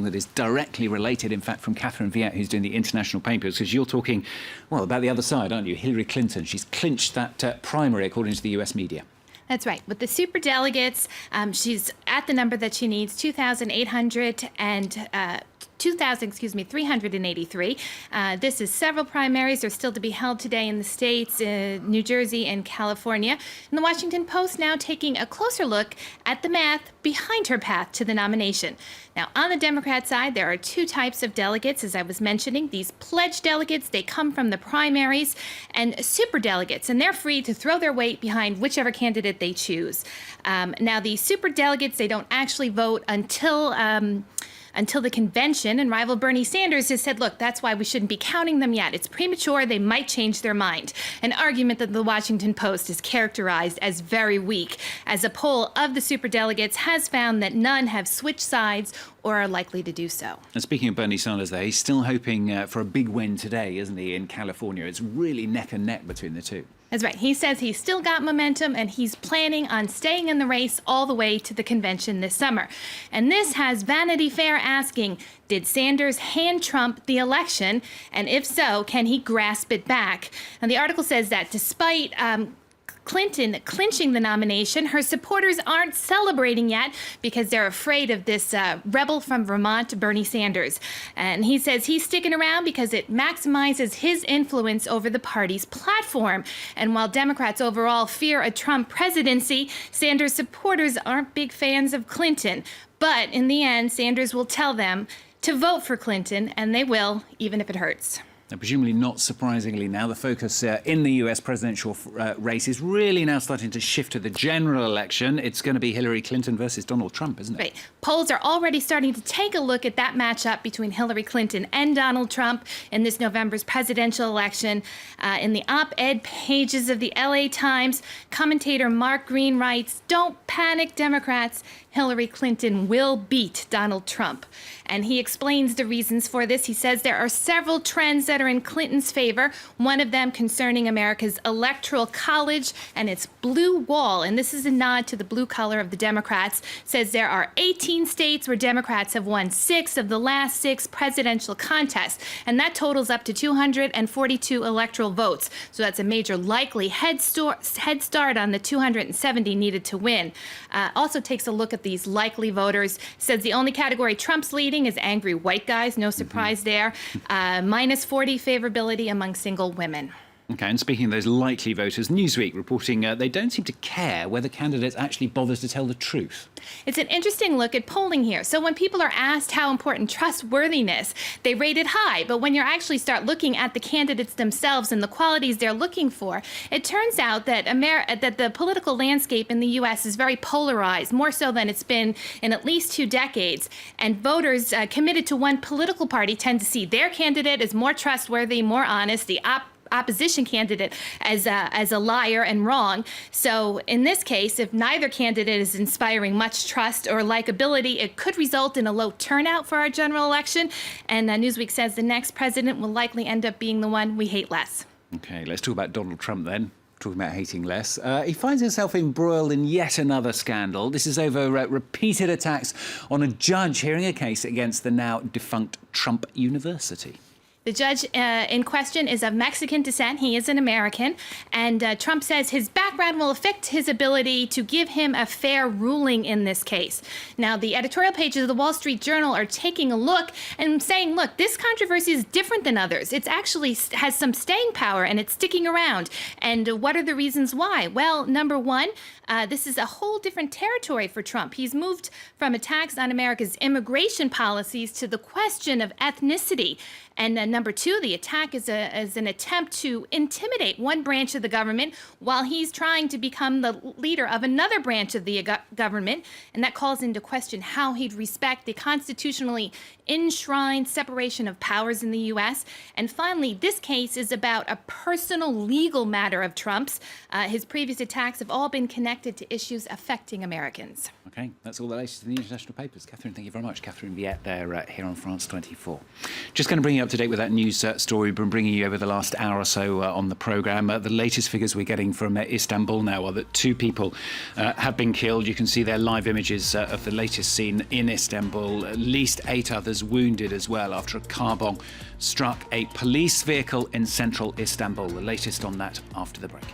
that is directly related, in fact, from Catherine Viette, who's doing the international papers, because you're talking, well, about the other side, aren't you? Hillary Clinton. She's clinched that primary, according to the US media. That's right. With the super delegates, she's at the number that she needs, 2,383. This is several primaries are still to be held today in the states, New Jersey and California. And the Washington Post now taking a closer look at the math behind her path to the nomination. Now, on the Democrat side, there are two types of delegates, as I was mentioning. These pledged delegates, they come from the primaries, and super delegates, and they're free to throw their weight behind whichever candidate they choose. Now, the super delegates, they don't actually vote until the convention, and rival Bernie Sanders has said, look, that's why we shouldn't be counting them yet. It's premature. They might change their mind. An argument that the Washington Post is characterized as very weak, as a poll of the superdelegates has found that none have switched sides or are likely to do so. And speaking of Bernie Sanders there, he's still hoping for a big win today, isn't he, in California? It's really neck and neck between the two. That's right. He says he's still got momentum and he's planning on staying in the race all the way to the convention this summer. And this has Vanity Fair asking, did Sanders hand Trump the election? And if so, can he grasp it back? And the article says that despite Clinton clinching the nomination, her supporters aren't celebrating yet because they're afraid of this rebel from Vermont, Bernie Sanders. And he says he's sticking around because it maximizes his influence over the party's platform. And while Democrats overall fear a Trump presidency, Sanders supporters aren't big fans of Clinton. But in the end, Sanders will tell them to vote for Clinton, and they will, even if it hurts. Now, presumably not surprisingly now, the focus in the US presidential race is really now starting to shift to the general election. It's going to be Hillary Clinton versus Donald Trump, isn't it? Right. Polls are already starting to take a look at that matchup between Hillary Clinton and Donald Trump in this November's presidential election. In the op-ed pages of the LA Times, commentator Mark Green writes, "Don't panic, Democrats. Hillary Clinton will beat Donald Trump." And he explains the reasons for this. He says there are several trends that are in Clinton's favor, one of them concerning America's electoral college and its blue wall. And this is a nod to the blue color of the Democrats. Says there are 18 states where Democrats have won 6 of the last 6 presidential contests. And that totals up to 242 electoral votes. So that's a major likely head start on the 270 needed to win. Also takes a look at these likely voters. Says the only category Trump's leading is angry white guys. No surprise there. Minus 40 favorability among single women. OK, and speaking of those likely voters, Newsweek reporting they don't seem to care whether candidates actually bother to tell the truth. It's an interesting look at polling here. So when people are asked how important trustworthiness, they rate it high. But when you actually start looking at the candidates themselves and the qualities they're looking for, it turns out that that the political landscape in the U.S. is very polarized, more so than it's been in at least 2 decades. And voters committed to one political party tend to see their candidate as more trustworthy, more honest, the opposition candidate as a liar and wrong. So in this case, if neither candidate is inspiring much trust or likability, it could result in a low turnout for our general election. And Newsweek says the next president will likely end up being the one we hate less. OK, let's talk about Donald Trump then. Talking about hating less. He finds himself embroiled in yet another scandal. This is over repeated attacks on a judge hearing a case against the now defunct Trump University. The judge in question is of Mexican descent. He is an American. And Trump says his background will affect his ability to give him a fair ruling in this case. Now, the editorial pages of the Wall Street Journal are taking a look and saying, look, this controversy is different than others. It actually has some staying power and it's sticking around. And what are the reasons why? Well, number one, this is a whole different territory for Trump. He's moved from attacks on America's immigration policies to the question of ethnicity. And number two, the attack is an attempt to intimidate one branch of the government while he's trying to become the leader of another branch of the government. And that calls into question how he'd respect the constitutionally enshrined separation of powers in the U.S. And finally, this case is about a personal legal matter of Trump's. His previous attacks have all been connected to issues affecting Americans. OK, that's all the latest in the international papers. Catherine, thank you very much. Catherine Viette there here on France 24. Just going to bring you up to date with that news story we've been bringing you over the last hour or so on the programme. The latest figures we're getting from Istanbul now are that 2 people have been killed. You can see their live images of the latest scene in Istanbul. At least 8 others wounded as well after a car bomb struck a police vehicle in central Istanbul. The latest on that after the break.